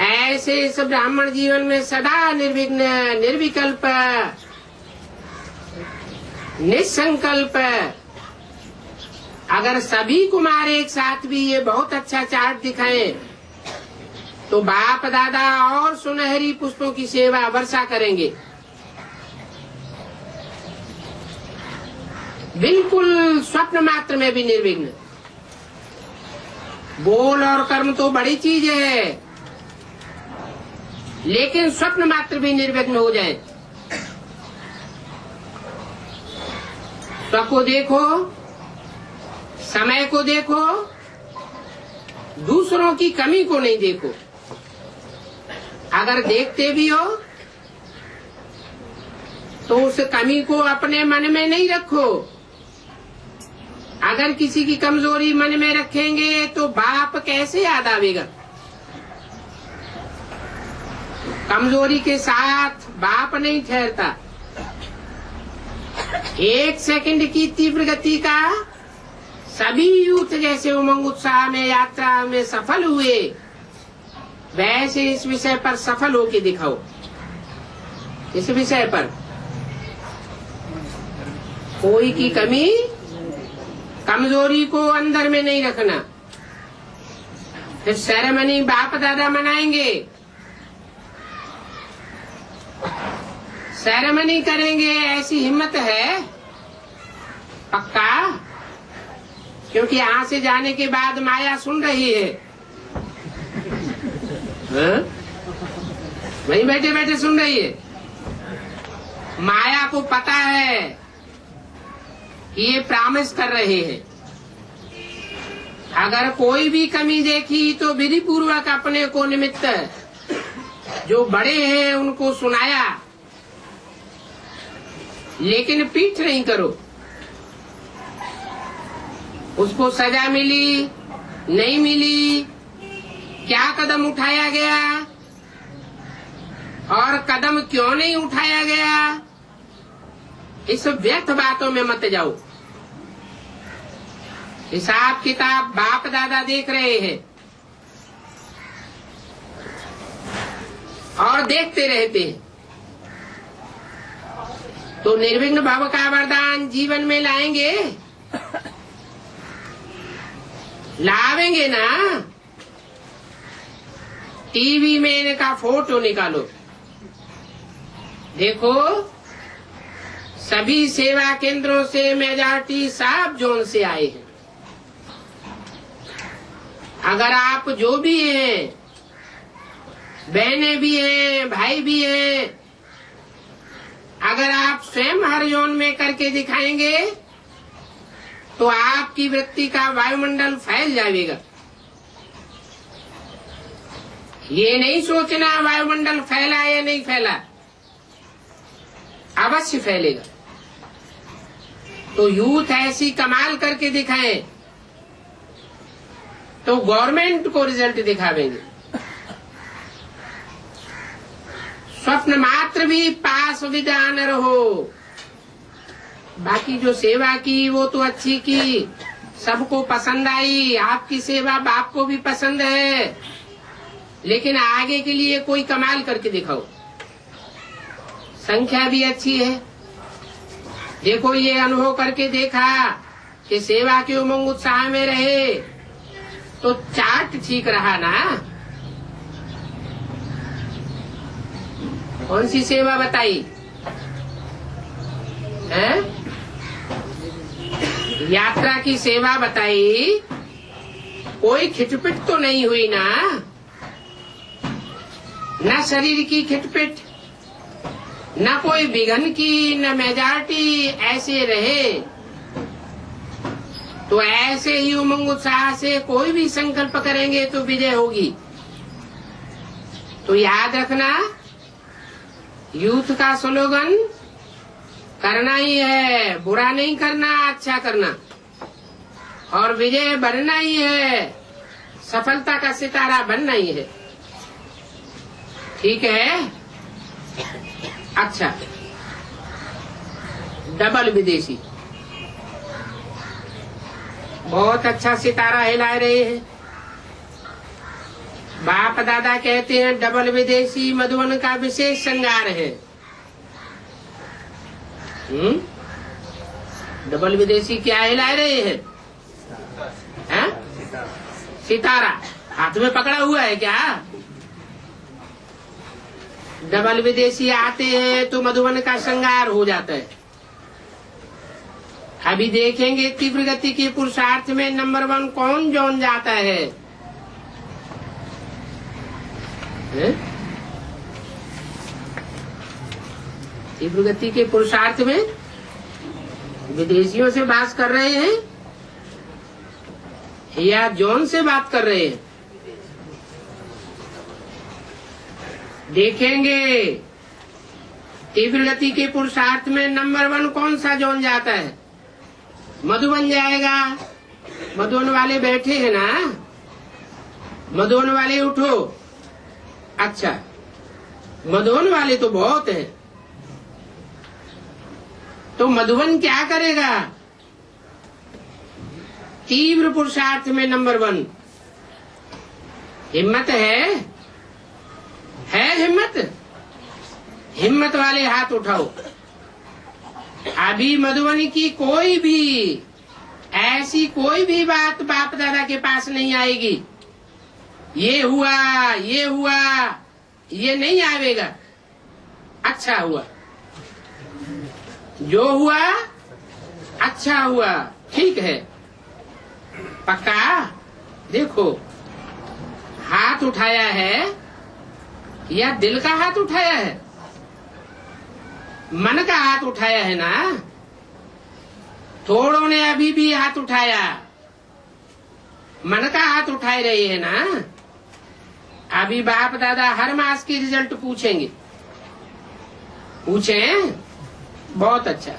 ऐसे इस ब्राह्मण जीवन में सदा निर्विघ्न, निर्विकल्प, निसंकल्प। अगर सभी कुमार एक साथ भी ये बहुत अच्छा चार्ट दिखाएं तो बाप दादा और सुनहरी पुष्पों की सेवा वर्षा करेंगे। बिल्कुल स्वप्न मात्र में भी निर्विघ्न। बोल और कर्म तो बड़ी चीज है, लेकिन स्वप्न मात्र भी निर्विघ्न हो जाए। स्व को देखो, समय को देखो, दूसरों की कमी को नहीं देखो। अगर देखते भी हो तो उस कमी को अपने मन में नहीं रखो। अगर किसी की कमजोरी मन में रखेंगे तो बाप कैसे याद आवेगा। कमजोरी के साथ बाप नहीं ठहरता। 1 सेकंड की तीव्र गति का सभी यूथ जैसे उमंग उत्साह में यात्रा में सफल हुए, वैसे इस विषय पर सफल होके दिखाओ। इस विषय पर कोई की कमी कमजोरी को अंदर में नहीं रखना। फिर सेरेमनी बाप दादा मनाएंगे, सेरेमनी करेंगे, ऐसी हिम्मत है पक्का? क्योंकि यहाँ से जाने के बाद माया सुन रही है, वहीं बैठे बैठे सुन रही है। माया को पता है कि ये प्रॉमिस कर रहे हैं। अगर कोई भी कमी देखी तो विधि पूर्वक अपने को निमित्त जो बड़े हैं उनको सुनाया, लेकिन पीठ नहीं करो। उसको सजा मिली नहीं मिली, क्या कदम उठाया गया और कदम क्यों नहीं उठाया गया, इस व्यर्थ बातों में मत जाओ। हिसाब किताब बाप दादा देख रहे हैं और देखते रहते हैं। तो निर्विघ्न भव का वरदान जीवन में लाएंगे, लावेंगे ना। टीवी में इनका फोटो निकालो, देखो सभी सेवा केंद्रों से मेजॉरिटी सब जोन से आए हैं। अगर आप जो भी हैं, बहनें भी हैं, भाई भी हैं, अगर आप स्वयं हर जोन में करके दिखाएंगे तो आपकी वृत्ति का वायुमंडल फैल जाएगा। ये नहीं सोचना वायुमंडल फैला या नहीं फैला, अवश्य फैलेगा। तो यूथ ऐसी कमाल करके दिखाएं तो गवर्नमेंट को रिजल्ट दिखावेंगे। स्वप्न मात्र भी पास विदा न रहो। बाकी जो सेवा की वो तो अच्छी की, सबको पसंद आई। आपकी सेवा बाप को भी पसंद है, लेकिन आगे के लिए कोई कमाल करके दिखाओ। संख्या भी अच्छी है, देखो ये अनुभव करके देखा कि सेवा के उमंग उत्साह में रहे तो चार्ट ठीक रहा ना। कौन सी सेवा बताई है? यात्रा की सेवा बताई, कोई खिटपिट तो नहीं हुई ना, न शरीर की खिटपिट, न कोई विघन की, न मेजॉरिटी, ऐसे रहे। तो ऐसे ही उमंग उत्साह से कोई भी संकल्प करेंगे तो विजय होगी। तो याद रखना, यूथ का स्लोगन करना ही है, बुरा नहीं करना, अच्छा करना, और विजय बनना ही है, सफलता का सितारा बनना ही है। ठीक है? अच्छा, डबल विदेशी बहुत अच्छा सितारा हिला रहे हैं। बाप दादा कहते हैं डबल विदेशी मधुबन का विशेष श्रृंगार है। डबल विदेशी क्या हिला रहे हैं? सितारा हाथ में पकड़ा हुआ है क्या? डबल विदेशी आते हैं तो मधुबन का श्रृंगार हो जाता है। अभी देखेंगे तीव्र गति के पुरुषार्थ में नंबर 1 कौन जोन जाता है? तीव्र गति के पुरुषार्थ में विदेशियों से बात कर रहे हैं या जोन से बात कर रहे हैं? देखेंगे तीव्र गति के पुरुषार्थ में नंबर 1 कौन सा जोन जाता है? मधुबन जाएगा। मधुबन वाले बैठे हैं ना, मधुबन वाले उठो। अच्छा, मधुबन वाले तो बहुत हैं। तो मधुबन क्या करेगा? तीव्र पुरुषार्थ में नंबर 1। हिम्मत है हिम्मत? हिम्मत वाले हाथ उठाओ। अभी मधुबनी की कोई भी ऐसी कोई भी बात बाप दादा के पास नहीं आएगी। ये हुआ ये नहीं आवेगा। अच्छा हुआ, जो हुआ अच्छा हुआ, ठीक है, पक्का। देखो, हाथ उठाया है या दिल का हाथ उठाया है? मन का हाथ उठाया है ना। थोड़ों ने अभी भी हाथ उठाया, मन का हाथ उठाए रहे हैं ना। अभी बाप दादा हर मास की रिजल्ट पूछेंगे। पूछें? बहुत अच्छा।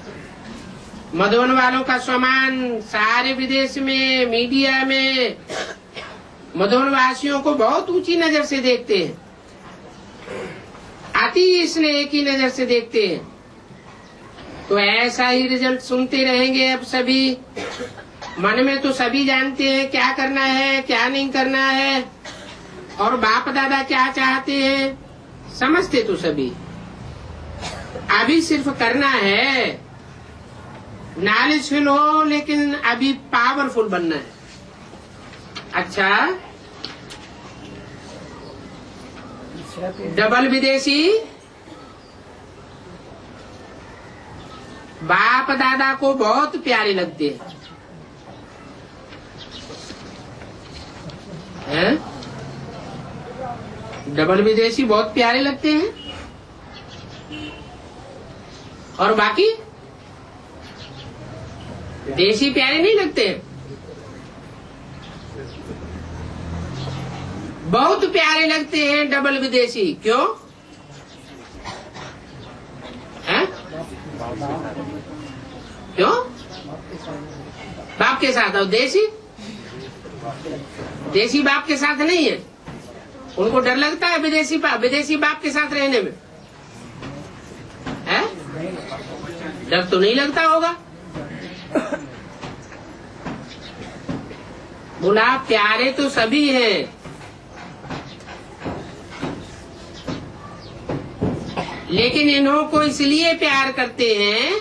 मधुबन वालों का सम्मान सारे विदेश में, मीडिया में मधुबन वासियों को बहुत ऊंची नजर से देखते हैं, अति स्नेह की नजर से देखते हैं। तो ऐसा ही रिजल्ट सुनते रहेंगे अब सभी। मन में तो सभी जानते हैं क्या करना है, क्या नहीं करना है, और बाप दादा क्या चाहते हैं, समझते तो सभी। अभी सिर्फ करना है। नॉलेजफुल हो, लेकिन अभी पावरफुल बनना है। अच्छा, डबल विदेशी बाप दादा को बहुत प्यारे लगते हैं। डबल विदेशी बहुत प्यारे लगते हैं, और बाकी देशी प्यारे नहीं लगते हैं। बहुत प्यारे लगते हैं डबल विदेशी। क्यों? हैं? क्यों? बाप के साथ, और देशी बाप के साथ नहीं है। उनको डर लगता है विदेशी बाप के साथ रहने में। है? डर तो नहीं लगता होगा। बोला प्यारे तो सभी हैं, लेकिन इन्हों को इसलिए प्यार करते हैं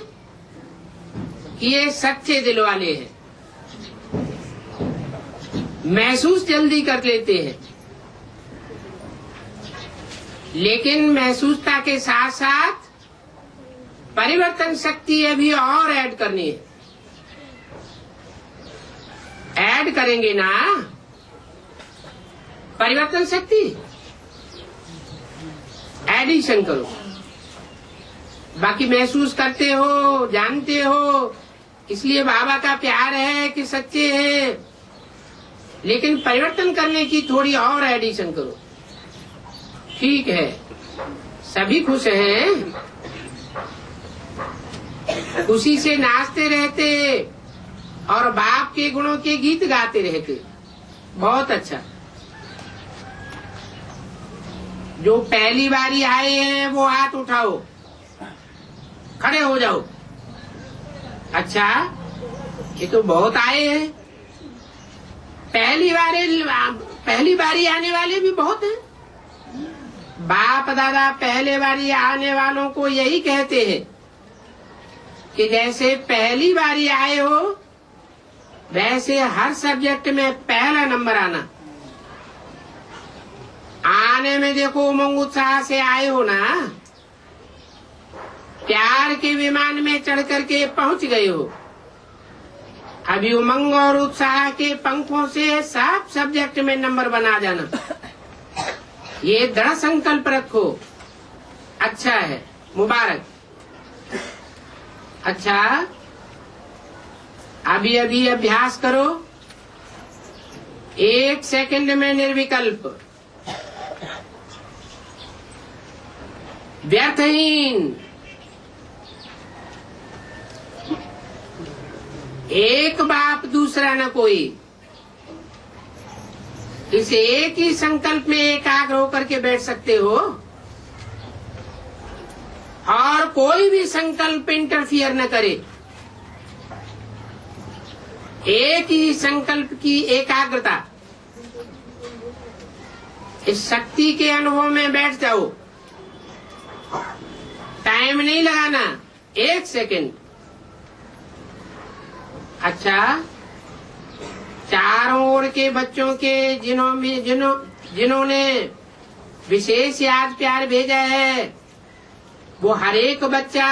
कि ये सच्चे दिल वाले हैं, महसूस जल्दी कर लेते हैं। लेकिन महसूसता के साथ साथ परिवर्तन शक्ति अभी और ऐड करनी है। ऐड करेंगे ना परिवर्तन शक्ति, एडिशन करो। बाकी महसूस करते हो, जानते हो, इसलिए बाबा का प्यार है कि सच्चे हैं, लेकिन परिवर्तन करने की थोड़ी और एडिशन करो। ठीक है, सभी खुश हैं, खुशी से नाचते रहते और बाप के गुणों के गीत गाते रहते। बहुत अच्छा। जो पहली बारी आए हैं वो हाथ उठाओ, खड़े हो जाओ। अच्छा, ये तो बहुत आए हैं। पहली बारी आने वाले भी बहुत हैं। बाप दादा पहले बारी आने वालों को यही कहते हैं कि जैसे पहली बारी आए हो वैसे हर सब्जेक्ट में पहला नंबर आना। आने में देखो उमंग उत्साह से आए हो ना, प्यार के विमान में चढ़ करके पहुंच गए हो। अभी उमंग और उत्साह के पंखों से सब सब्जेक्ट में नंबर बना जाना, ये दृढ़ संकल्प रखो। अच्छा है, मुबारक। अच्छा, अभी अभी अभ्यास करो। 1 सेकंड में निर्विकल्प, व्यर्थहीन, एक बाप दूसरा न कोई। इस एक ही संकल्प में एकाग्र होकर के बैठ सकते हो। और कोई भी संकल्प इंटरफियर न करे। एक ही संकल्प की एकाग्रता, इस शक्ति के अनुभव में बैठ जाओ। टाइम नहीं लगाना, 1 सेकंड। अच्छा, चारों ओर के बच्चों के जिन्होंने विशेष याद प्यार भेजा है, वो हर एक बच्चा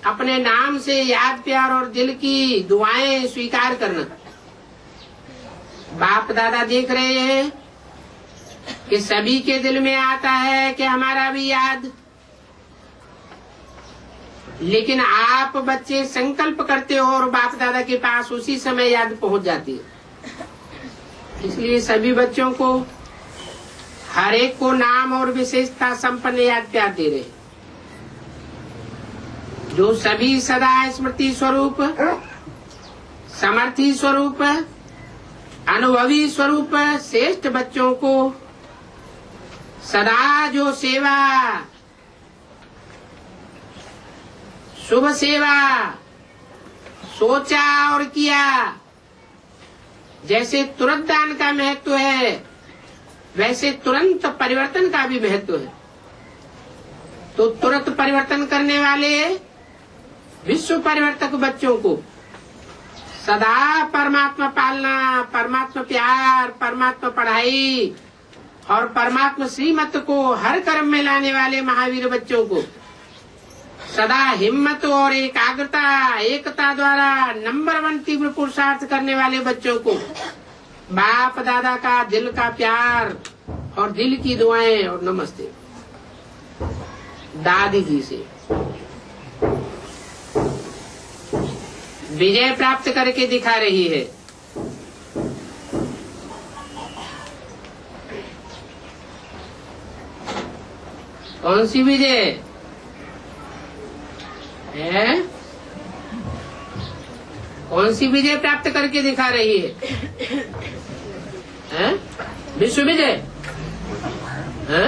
अपने नाम से याद प्यार और दिल की दुआएं स्वीकार करना। बाप दादा देख रहे हैं कि सभी के दिल में आता है कि हमारा भी याद, लेकिन आप बच्चे संकल्प करते हो और बाप दादा के पास उसी समय याद पहुंच जाती है। इसलिए सभी बच्चों को, हर एक को नाम और विशेषता संपन्न याद प्यार दे रहे, जो सभी सदा स्मृति स्वरूप, समर्थी स्वरूप, अनुभवी स्वरूप श्रेष्ठ बच्चों को सदा जो सेवा, शुभ सेवा सोचा और किया, जैसे तुरंत दान का महत्व है, वैसे तुरंत परिवर्तन का भी महत्व है। तो तुरंत परिवर्तन करने वाले विश्व परिवर्तक बच्चों को सदा परमात्मा पालना, परमात्मा प्यार, परमात्मा पढ़ाई और परमात्मा श्रीमत को हर कर्म में लाने वाले महावीर बच्चों को सदा हिम्मत और एकाग्रता, एकता द्वारा नंबर 1 तीव्र पुरुषार्थ करने वाले बच्चों को बाप दादा का दिल का प्यार और दिल की दुआएं और नमस्ते दादी जी से विजय प्राप्त करके दिखा रही है। कौन सी विजय है? कौन सी विजय प्राप्त करके दिखा रही है? विश्व विजय है?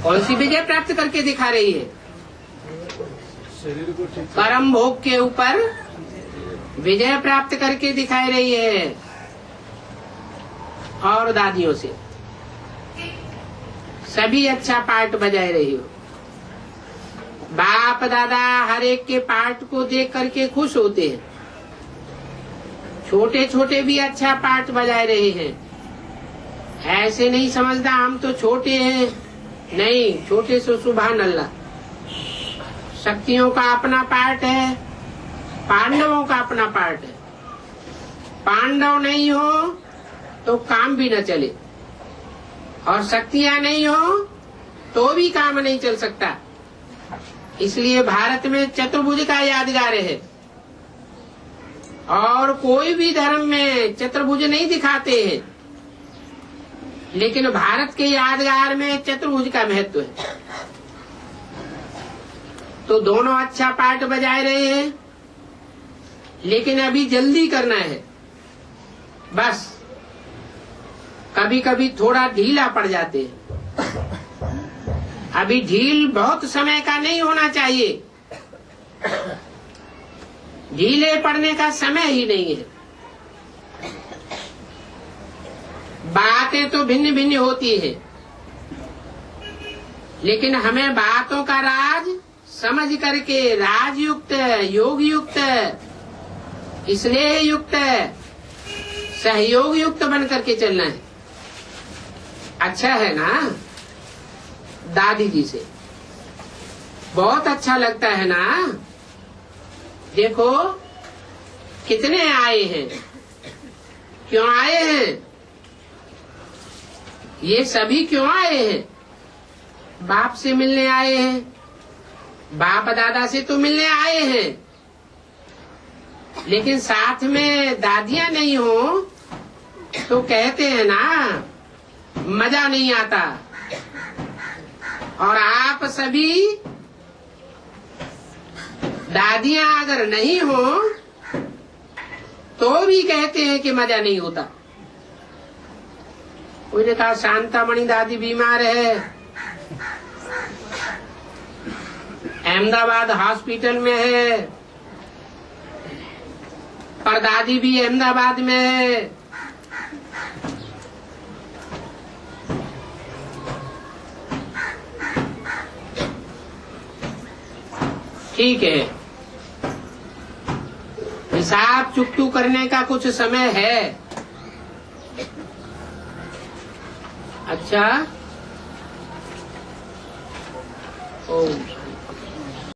कौन सी विजय प्राप्त करके दिखा रही है? परम भोग के ऊपर विजय प्राप्त करके दिखा रही है। और दादियों से सभी अच्छा पार्ट बजाए रही हो। बाप दादा हर एक के पार्ट को देख करके खुश होते हैं। छोटे छोटे भी अच्छा पार्ट बजाए रहे हैं। ऐसे नहीं समझना हम तो छोटे हैं, नहीं, छोटे से सुभान अल्लाह। शक्तियों का अपना पार्ट है, पांडवों का अपना पार्ट है। पांडव नहीं हो तो काम भी न चले, और शक्तियां नहीं हो तो भी काम नहीं चल सकता। इसलिए भारत में चतुर्भुज का यादगार है, और कोई भी धर्म में चतुर्भुज नहीं दिखाते हैं, लेकिन भारत के यादगार में चतुर्भुज का महत्व है। तो दोनों अच्छा पार्ट बजाए रहे हैं, लेकिन अभी जल्दी करना है। बस कभी कभी थोड़ा ढीला पड़ जाते हैं। अभी ढील बहुत समय का नहीं होना चाहिए। ढीले पड़ने का समय ही नहीं है। बातें तो भिन्न भिन्न होती है, लेकिन हमें बातों का राज समझ करके राजयुक्त, योग युक्त, स्नेह युक्त, सहयोग युक्त बन करके चलना है। अच्छा है ना? दादी जी से बहुत अच्छा लगता है ना? देखो कितने आए हैं, क्यों आए हैं? ये सभी क्यों आए हैं? बाप से मिलने आए हैं, बाप दादा से तो मिलने आए हैं, लेकिन साथ में दादियां नहीं हो तो कहते हैं ना मजा नहीं आता। और आप सभी दादियां अगर नहीं हो तो भी कहते हैं कि मजा नहीं होता। कोई ने कहा शांतामणि दादी बीमार है, अहमदाबाद हॉस्पिटल में है, परदादी भी अहमदाबाद में है। ठीक है, हिसाब चुकतू करने का कुछ समय है। अच्छा, ओम